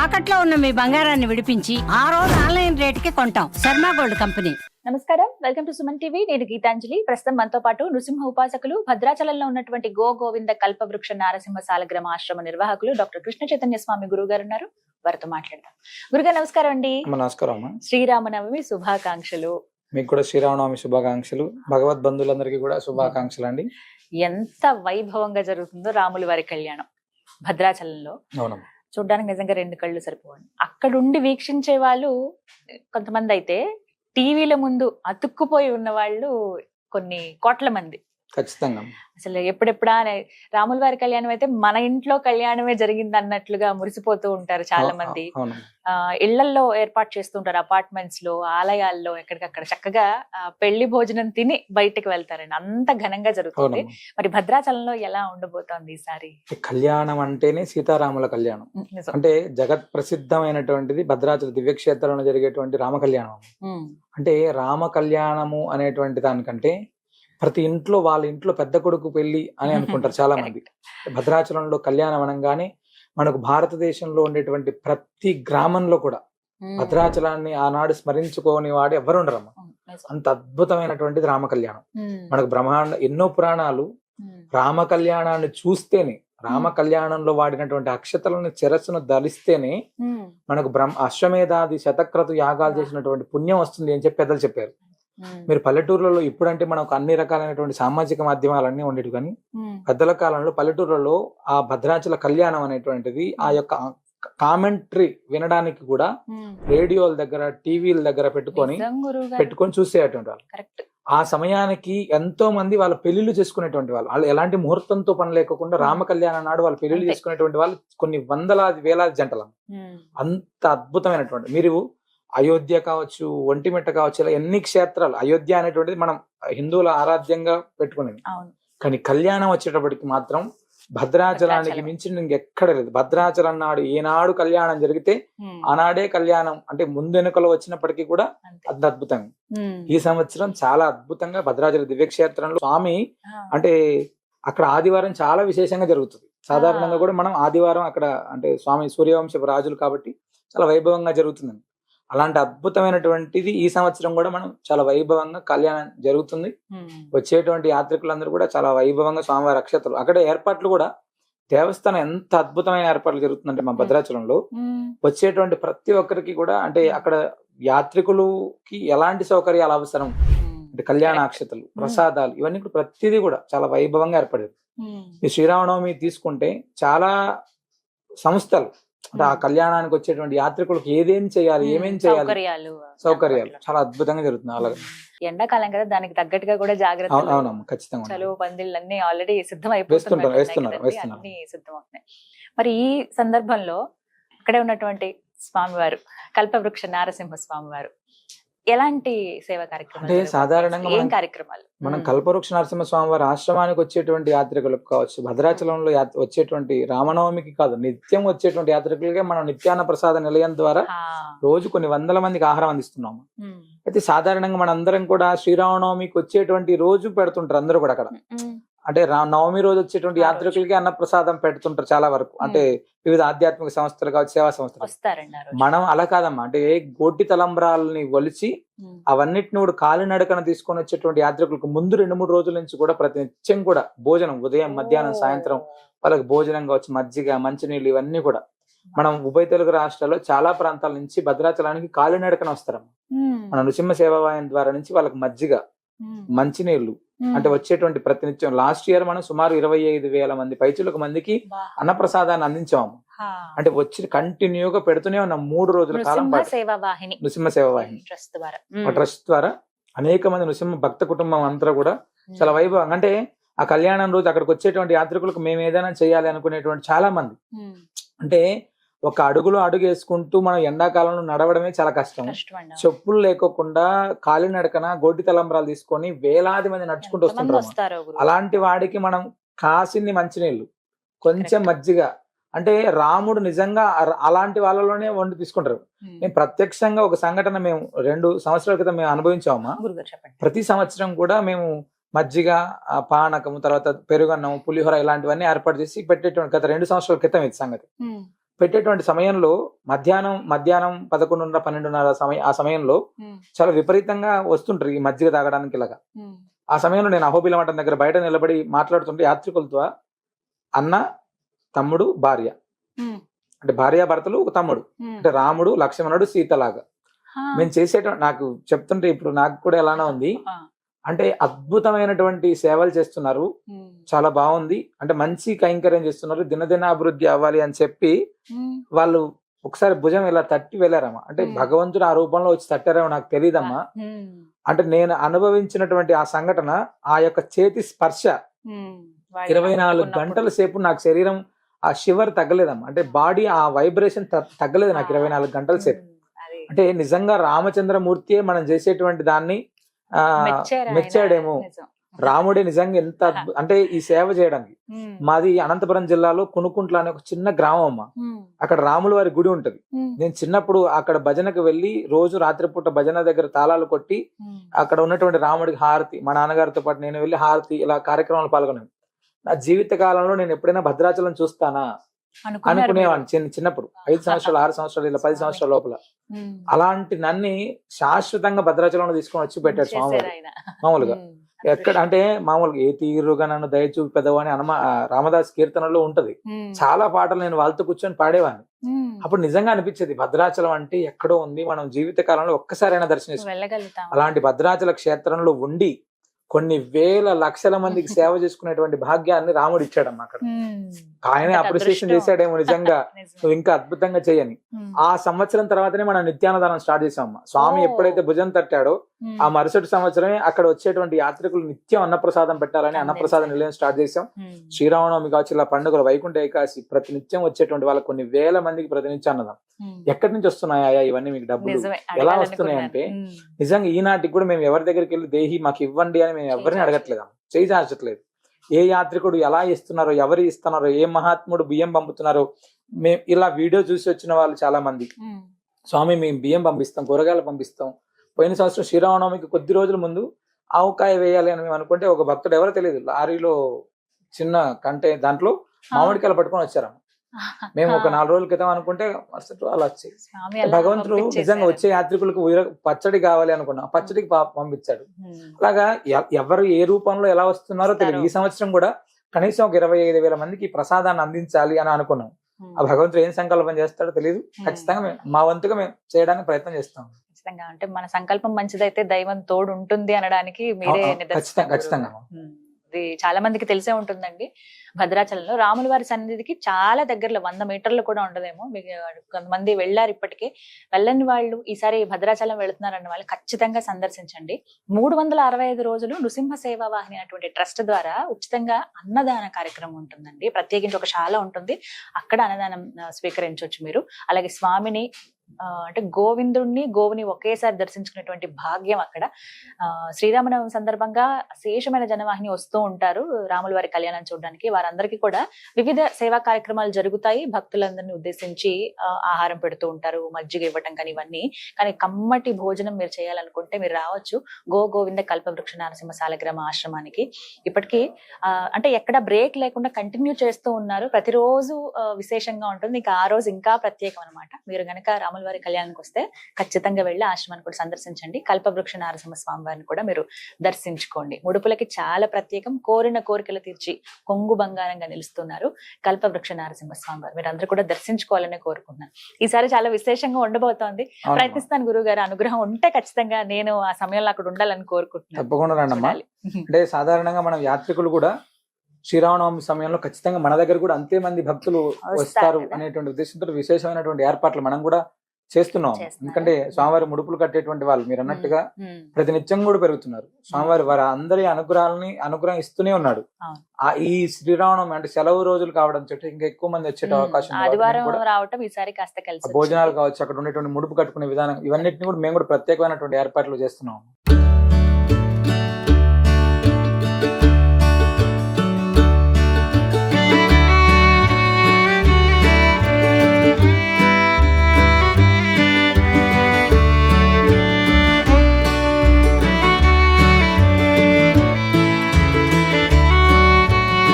తాకట్లో ఉన్న మీ బంగారాన్ని విడిపించి ఆ రోజు ఆన్లైన్ రేటుకి కొంటాం. Sharma gold company. నమస్కారం, వెల్కమ్ టు సుమన్ టీవీ. నేను గీతాంజలి. ప్రస్తుతం మనతో పాటు నృసింహ ఉపాసకులు, భద్రాచలంలో ఉన్నటువంటి గోవింద కల్పవృక్ష నారసింహ సాలగ్రామ ఆశ్రమ నిర్వాహకులు డాక్టర్ కృష్ణ చైతన్య స్వామి గురువు గారు ఉన్నారు. వారితో మాట్లాడదాం. గురుగారు నమస్కారం అండి. నమస్కారం. శ్రీరామనవమి శుభాకాంక్షలు. మీకు కూడా శ్రీరామనవమి శుభాకాంక్షలు. భగవద్ బంధువులందరికీ కూడా శుభాకాంక్షలు అండి. ఎంత వైభవంగా జరుగుతుందో రాముల వారి కళ్యాణం భద్రాచలంలో. అవునమ్మా. చూడ్డానికి నిజంగా రెండు కళ్ళు సరిపోవండి. అక్కడుండి వీక్షించే వాళ్ళు కొంతమంది అయితే టీవీల ముందు అతుక్కుపోయి ఉన్న వాళ్ళు కొన్ని కోట్ల మంది. ఖచ్చితంగా అసలు ఎప్పుడెప్పుడా రాముల వారి కళ్యాణం అయితే మన ఇంట్లో కళ్యాణమే జరిగింది అన్నట్లుగా మురిసిపోతూ ఉంటారు చాలా మంది. ఇళ్లల్లో ఏర్పాటు చేస్తుంటారు, అపార్ట్మెంట్స్ లో, ఆలయాల్లో, ఎక్కడికక్కడ చక్కగా పెళ్లి భోజనం తిని బయటకు వెళ్తారండి. అంత ఘనంగా జరుగుతుంది. మరి భద్రాచలంలో ఎలా ఉండబోతోంది ఈసారి? కళ్యాణం అంటేనే సీతారాముల కళ్యాణం. అంటే జగత్ ప్రసిద్ధమైనటువంటిది భద్రాచల దివ్యక్షేత్రంలో జరిగేటువంటి రామ కళ్యాణం. అంటే రామ కళ్యాణము అనేటువంటి దానికంటే ప్రతి ఇంట్లో వాళ్ళ ఇంట్లో పెద్ద కొడుకు పెళ్లి అని అనుకుంటారు చాలా మంది. భద్రాచలంలో కళ్యాణం అనగానే మనకు భారతదేశంలో ఉండేటువంటి ప్రతి గ్రామంలో కూడా భద్రాచలాన్ని ఆనాడు స్మరించుకోని వాడు ఎవరు ఉండరమ్మ. అంత అద్భుతమైనటువంటిది రామ కళ్యాణం. మనకు బ్రహ్మాండ ఎన్నో పురాణాలు రామ కళ్యాణాన్ని చూస్తేనే, రామ కళ్యాణంలో వాడినటువంటి అక్షతలను శిరస్సును ధరిస్తేనే మనకు అశ్వమేధాది శతక్రతు యాగాలు చేసినటువంటి పుణ్యం వస్తుంది అని చెప్పి పెద్దలు చెప్పారు. మీరు పల్లెటూర్లలో ఇప్పుడంటే మనకు అన్ని రకాలైనటువంటి సామాజిక మాధ్యమాలన్నీ ఉండేవి, కానీ పెద్దల కాలంలో పల్లెటూర్లలో ఆ భద్రాచల కళ్యాణం అనేటువంటిది ఆ యొక్క కామెంటరీ వినడానికి కూడా రేడియోల దగ్గర, టీవీల దగ్గర పెట్టుకొని చూసేటువంటి వాళ్ళు. ఆ సమయానికి ఎంతో మంది వాళ్ళ పెళ్లిళ్ళు చేసుకునేటువంటి వాళ్ళు ఎలాంటి ముహూర్తంతో పని లేకుండా రామ కళ్యాణం నాడు వాళ్ళు పెళ్లిళ్ళు చేసుకునేటువంటి వాళ్ళు కొన్ని వందలాది వేలాది జంటలు. అంత అద్భుతమైనటువంటి, మీరు అయోధ్య కావచ్చు, ఒంటిమిట్ట కావచ్చు, ఇలా ఎన్ని క్షేత్రాలు. అయోధ్య అనేటువంటిది మనం హిందువుల ఆరాధ్యంగా పెట్టుకునేది, కానీ కళ్యాణం వచ్చేటప్పటికి మాత్రం భద్రాచలానికి మించి ఇంకెక్కడ లేదు. భద్రాచలం నాడు ఏనాడు కళ్యాణం జరిగితే ఆనాడే కళ్యాణం అంటే ముందు వెనుకలో వచ్చినప్పటికీ కూడా అంత అద్భుతంగా. ఈ సంవత్సరం చాలా అద్భుతంగా భద్రాచల దివ్యక్షేత్రంలో స్వామి అంటే అక్కడ ఆదివారం చాలా విశేషంగా జరుగుతుంది. సాధారణంగా కూడా మనం ఆదివారం అక్కడ అంటే స్వామి సూర్యవంశపు రాజులు కాబట్టి చాలా వైభవంగా జరుగుతుందండి. అలాంటి అద్భుతమైనటువంటిది ఈ సంవత్సరం కూడా మనం చాలా వైభవంగా కళ్యాణం జరుగుతుంది. వచ్చేటువంటి యాత్రికులందరూ కూడా చాలా వైభవంగా స్వామివారి అక్షతలు అక్కడ ఏర్పాట్లు కూడా, దేవస్థానం ఎంత అద్భుతమైన ఏర్పాట్లు జరుగుతుందంటే మా భద్రాచలంలో వచ్చేటువంటి ప్రతి ఒక్కరికి కూడా అంటే అక్కడ యాత్రికులకి ఎలాంటి సౌకర్యాలు అవసరం అంటే కళ్యాణ అక్షతలు, ప్రసాదాలు, ఇవన్నీ కూడా ప్రతిదీ కూడా చాలా వైభవంగా ఏర్పడేది. ఈ శ్రీరామనవమి తీసుకుంటే చాలా సంస్థలు అంటే ఆ కళ్యాణానికి వచ్చేటువంటి యాత్రికులకు ఏమేం చేయాలి సౌకర్యాలు చాలా అద్భుతంగా జరుగుతుంది. అలాగే ఎండాకాలం కదా, దానికి తగ్గట్టుగా కూడా జాగ్రత్తలు. అవునమ్మా, ఖచ్చితంగా. చలువు పందిళ్ళు అన్ని ఆల్రెడీ సిద్ధం అయిపోతున్నాయి. సిద్ధమవుతున్నాయి. మరి ఈ సందర్భంలో అక్కడే ఉన్నటువంటి స్వామివారు కల్పవృక్ష నారసింహ స్వామివారు ఎలాంటి సేవా కార్యక్రమాలు అంటే సాధారణంగా ఏం కార్యక్రమాలు? మనం కల్పవృక్ష నరసింహ స్వామివారి ఆశ్రమానికి వచ్చేటువంటి యాత్రికులకు కావచ్చు, భద్రాచలంలో వచ్చేటువంటి రామనవమికి కాదు, నిత్యం వచ్చేటువంటి యాత్రికులకే మనం నిత్యాన్న ప్రసాద నిలయం ద్వారా రోజు కొన్ని వందల మందికి ఆహారం అందిస్తున్నాము. అయితే సాధారణంగా మన అందరం కూడా శ్రీరామనవమికి వచ్చేటువంటి రోజు పెడుతుంటారు అందరూ కూడా అక్కడ. అంటే నవమి రోజు వచ్చేటువంటి యాత్రికులకి అన్న ప్రసాదం పెడుతుంటారు చాలా వరకు. అంటే వివిధ ఆధ్యాత్మిక సంస్థలు కావచ్చు, సేవా సంస్థలు. మనం అలా కాదమ్మా. అంటే గోటి తలంబ్రాలని ఒలిచి అవన్నిటిని కూడా కాలినడకన తీసుకొని వచ్చేటువంటి యాత్రికులకు ముందు 2-3 రోజుల నుంచి కూడా ప్రతి నిత్యం కూడా భోజనం, ఉదయం, మధ్యాహ్నం, సాయంత్రం వాళ్ళకి భోజనం కావచ్చు, మజ్జిగ, మంచినీళ్ళు, ఇవన్నీ కూడా మనం ఉభయ తెలుగు రాష్ట్రాల్లో చాలా ప్రాంతాల నుంచి భద్రాచలానికి కాలినడకన వస్తారమ్మా. మన నృసింహ సేవాలయం ద్వారా నుంచి వాళ్ళకి మజ్జిగ, మంచినీళ్లు అంటే వచ్చేటువంటి ప్రతినిత్యం. లాస్ట్ ఇయర్ మనం సుమారు 25,000 మంది పైచులకు మందికి అన్నప్రసాదాన్ని అందించాము. అంటే వచ్చి కంటిన్యూగా పెడుతూనే ఉన్నాం 3 రోజుల కాలం పాటు. నృసింహ సేవావాహిని ట్రస్ట్ ద్వారా అనేక మంది నృసింహ భక్త కుటుంబం అంతా కూడా చాలా వైభవం. అంటే ఆ కళ్యాణం రోజు అక్కడికి వచ్చేటువంటి యాత్రికులకు మేము ఏదైనా చేయాలి అనుకునేటువంటి చాలా మంది. అంటే ఒక అడుగులో అడుగు వేసుకుంటూ మనం ఎండాకాలంలో నడవడమే చాలా కష్టం. చెప్పులు లేకోకుండా కాలినడకన గోటి తలంబ్రాలు తీసుకొని వేలాది మంది నడుచుకుంటూ వస్తుంటారు. అలాంటి వాడికి మనం కాసిన్ని మంచినీళ్ళు, కొంచెం మజ్జిగ, అంటే రాముడు నిజంగా అలాంటి వాళ్ళలోనే వండి తీసుకుంటారు. మేము ప్రత్యక్షంగా ఒక సంఘటన మేము 2 సంవత్సరాల క్రితం మేము అనుభవించామా. ప్రతి సంవత్సరం కూడా మేము మజ్జిగ, పానకము, తర్వాత పెరుగన్నం, పులిహోర ఇలాంటివన్నీ ఏర్పాటు చేసి పెట్టేటువంటి గత 2 సంవత్సరాల క్రితం ఇది సంగతి. పెట్టేటువంటి సమయంలో మధ్యాహ్నం 11:30, 12:30 ఆ సమయంలో చాలా విపరీతంగా వస్తుంటారు ఈ మజ్జిగ తాగడానికి ఇలాగా. ఆ సమయంలో నేను అహోబిల మఠం దగ్గర బయట నిలబడి మాట్లాడుతుంటే యాత్రికులతో అన్న, తమ్ముడు, భార్య, అంటే భార్యాభర్తలు, ఒక తమ్ముడు, అంటే రాముడు, లక్ష్మణుడు, సీతలాగా మేము నాకు చెప్తుంటే ఇప్పుడు నాకు కూడా ఎలానే ఉంది. అంటే అద్భుతమైనటువంటి సేవలు చేస్తున్నారు, చాలా బాగుంది, అంటే మంచి కైంకర్యం చేస్తున్నారు, దినదిన అభివృద్ధి అవ్వాలి అని చెప్పి వాళ్ళు ఒకసారి భుజం ఇలా తట్టి వెళ్ళారమ్మా. అంటే భగవంతుడు ఆ రూపంలో వచ్చి తట్టారేమో నాకు తెలియదమ్మా. అంటే నేను అనుభవించినటువంటి ఆ సంఘటన, ఆ యొక్క చేతి స్పర్శ 24 గంటల సేపు నాకు శరీరం ఆ షివర్ తగ్గలేదమ్మా. అంటే బాడీ ఆ వైబ్రేషన్ తగ్గలేదు నాకు 24 గంటల సేపు. అంటే నిజంగా రామచంద్రమూర్తియే మనం చేసేటువంటి దాన్ని మెచ్చాడేమో. రాముడే నిజంగా ఎంత అంటే ఈ సేవ చేయడానికి. మాది అనంతపురం జిల్లాలో కునుకుంట్ల అనే ఒక చిన్న గ్రామం అమ్మ. అక్కడ రాముల వారి గుడి ఉంటది. నేను చిన్నప్పుడు అక్కడ భజనకు వెళ్ళి రోజు రాత్రిపూట భజన దగ్గర తాళాలు కొట్టి అక్కడ ఉన్నటువంటి రాముడికి హారతి, మా నాన్నగారితో పాటు నేను వెళ్ళి హారతి ఇలా కార్యక్రమాలు పాల్గొన్నాను. నా జీవిత కాలంలో నేను ఎప్పుడైనా భద్రాచలం చూస్తానా అనుకునేవాడిని చిన్నప్పుడు, 5 సంవత్సరాలు, 6 సంవత్సరాలు, ఇలా 10 సంవత్సరాల లోపల. అలాంటి నన్ను శాశ్వతంగా భద్రాచలంలో తీసుకొని వచ్చి పెట్టాడు స్వామివారు. మామూలుగా ఎక్కడ అంటే మామూలుగా ఏ తీరుగా నన్ను దయచూపి పెదవు అని రామదాస్ కీర్తనలో ఉంటది. చాలా పాటలు నేను వాళ్ళతో కూర్చొని పాడేవాడిని. అప్పుడు నిజంగా అనిపించేది భద్రాచలం అంటే ఎక్కడో ఉంది, మనం జీవిత కాలంలో ఒక్కసారైనా దర్శనం. అలాంటి భద్రాచల క్షేత్రంలో ఉండి కొన్ని వేల లక్షల మందికి సేవ చేసుకునేటువంటి భాగ్యాన్ని రాముడు ఇచ్చాడమ్మా అక్కడ. ఆయనే అప్రిసియేషన్ చేశాడేమో నిజంగా నువ్వు ఇంకా అద్భుతంగా చేయని. ఆ సంవత్సరం తర్వాతనే మనం నిత్యాన్నదానం స్టార్ట్ చేసామమ్మా. స్వామి ఎప్పుడైతే భుజం తట్టాడో ఆ మరుసటి సంవత్సరమే అక్కడ వచ్చేటువంటి యాత్రికులు నిత్యం అన్నప్రసాదం పెట్టాలని అన్నప్రసాద నిలయం స్టార్ట్ చేసాం. శ్రీరామనవమి కావచ్చు, ఇలా పండుగలు, వైకుంఠ ఏకాదశి, ప్రతి నిత్యం వచ్చేటువంటి వాళ్ళకి కొన్ని వేల మందికి ప్రతి నిత్యం అన్నదానం. ఎక్కడి నుంచి వస్తున్నాయా ఇవన్నీ మీకు డబ్బులు ఎలా వస్తున్నాయి అంటే నిజంగా ఈనాటికి కూడా మేము ఎవరి దగ్గరికి వెళ్ళి దేహి మాకు ఇవ్వండి అని మేము ఎవరిని అడగట్లేదు, చేయి చాచట్లేదు. ఏ యాత్రికుడు ఎలా ఇస్తున్నారో, ఎవరు ఇస్తున్నారో, ఏ మహాత్ముడు బియ్యం పంపుతున్నారో, మేము ఇలా వీడియో చూసి వచ్చిన వాళ్ళు చాలా మంది, స్వామి మేము బియ్యం పంపిస్తాం, కూరగాయలు పంపిస్తాం. పోయిన సంవత్సరం శ్రీరామనవమికి కొద్ది రోజుల ముందు ఆవుకాయ వేయాలి అని మేము అనుకుంటే ఒక భక్తుడు ఎవరో తెలియదు లారీలో చిన్న కంటే దాంట్లో మామిడికాయలు పట్టుకొని వచ్చారు. మేము ఒక 4 రోజుల క్రితం అనుకుంటే మరుసటి అలా వచ్చాయి. భగవంతుడు నిజంగా వచ్చే యాత్రికులకు పచ్చడి కావాలి అనుకున్నా, పచ్చడికి పంపించాడు. అలాగా ఎవరు ఏ రూపంలో ఎలా వస్తున్నారో తెలియదు. ఈ సంవత్సరం కూడా కనీసం ఒక 25,000 మందికి ప్రసాదాన్ని అందించాలి అని అనుకున్నాం. ఆ భగవంతుడు ఏం సంకల్పం చేస్తాడో తెలియదు. ఖచ్చితంగా మా వంతుగా మేము చేయడానికి ప్రయత్నం చేస్తాం. ఖచ్చితంగా అంటే మన సంకల్పం మంచిదైతే దైవం తోడు ఉంటుంది అనడానికి మీరే ఖచ్చితంగా ఇది చాలా మందికి తెలిసే ఉంటుందండి. భద్రాచలంలో రాముల వారి సన్నిధికి చాలా దగ్గరలో 100 మీటర్లు కూడా ఉండదేమో. కొంతమంది వెళ్ళారు ఇప్పటికే. వెళ్ళని వాళ్ళు ఈసారి భద్రాచలం వెళుతున్నారన్న వాళ్ళు ఖచ్చితంగా సందర్శించండి. 365 రోజులు నృసింహ సేవా వాహిని అనేటువంటి ట్రస్ట్ ద్వారా ఉచితంగా అన్నదాన కార్యక్రమం ఉంటుందండి. ప్రత్యేకించి ఒక శాల ఉంటుంది, అక్కడ అన్నదానం స్వీకరించవచ్చు మీరు. అలాగే స్వామిని అంటే గోవిందుడిని గోవుని ఒకేసారి దర్శించుకునేటువంటి భాగ్యం అక్కడ. శ్రీరామనవమి సందర్భంగా శేషమైన జనవాహిని వస్తూ ఉంటారు రాముల వారి కళ్యాణం చూడడానికి. వారందరికీ కూడా వివిధ సేవా కార్యక్రమాలు జరుగుతాయి. భక్తులందరినీ ఉద్దేశించి ఆహారం పెడుతూ ఉంటారు, మజ్జిగ ఇవ్వటం కానీ ఇవన్నీ. కానీ కమ్మటి భోజనం మీరు చేయాలనుకుంటే మీరు రావచ్చు గోవింద కల్పవృక్ష నరసింహ సాలగ్రామ ఆశ్రమానికి. ఇప్పటికీ అంటే ఎక్కడ బ్రేక్ లేకుండా కంటిన్యూ చేస్తూ ఉన్నారు. ప్రతిరోజు విశేషంగా ఉంటుంది. ఇంకా ఆ రోజు ఇంకా ప్రత్యేకం అనమాట. మీరు గనక రాముల వారి కళ్యాణానికి వస్తే ఖచ్చితంగా వెళ్ళి ఆశ్రమాన్ని కూడా సందర్శించండి. కల్పవృక్ష నరసింహ స్వామి వారిని కూడా మీరు దర్శించుకోండి. ముడుపులకి చాలా ప్రత్యేకం. కోరిన కోరికలు తీర్చి కొంగు బంగారంగా నిలుస్తున్నారు కల్పవృక్ష నరసింహ స్వామి వారు. మీరు అందరూ కూడా దర్శించుకోవాలని కోరుకుంటున్నాను. ఈసారి చాలా విశేషంగా ఉండబోతోంది. ప్రయత్నిస్తాను గురువు గారు, అనుగ్రహం ఉంటే ఖచ్చితంగా నేను ఆ సమయంలో అక్కడ ఉండాలని కోరుకుంటున్నాను. తప్పకుండా రండమ్మా. అంటే సాధారణంగా మనం యాత్రికులు కూడా శ్రీరామనవమి సమయంలో ఖచ్చితంగా మన దగ్గర కూడా అంతే మంది భక్తులు వస్తారు అనేటువంటి ఉద్దేశంతో విశేషమైనటువంటి ఏర్పాట్లు మనం కూడా చేస్తున్నాం. ఎందుకంటే స్వామివారి ముడుపులు కట్టేటువంటి వాళ్ళు మీరు అన్నట్టుగా ప్రతినిత్యం కూడా పెరుగుతున్నారు. స్వామివారి వారి అందరి అనుగ్రహం ఇస్తూనే ఉన్నాడు. ఈ శ్రీరామనవమి అంటే సెలవు రోజులు కావడం చోట ఇంకా ఎక్కువ మంది వచ్చే అవకాశం, భోజనాలు కావచ్చు, అక్కడ ఉండేటువంటి ముడుపు కట్టుకునే విధానం, ఇవన్నిటిని కూడా మేము కూడా ప్రత్యేకమైనటువంటి ఏర్పాట్లు చేస్తున్నాం.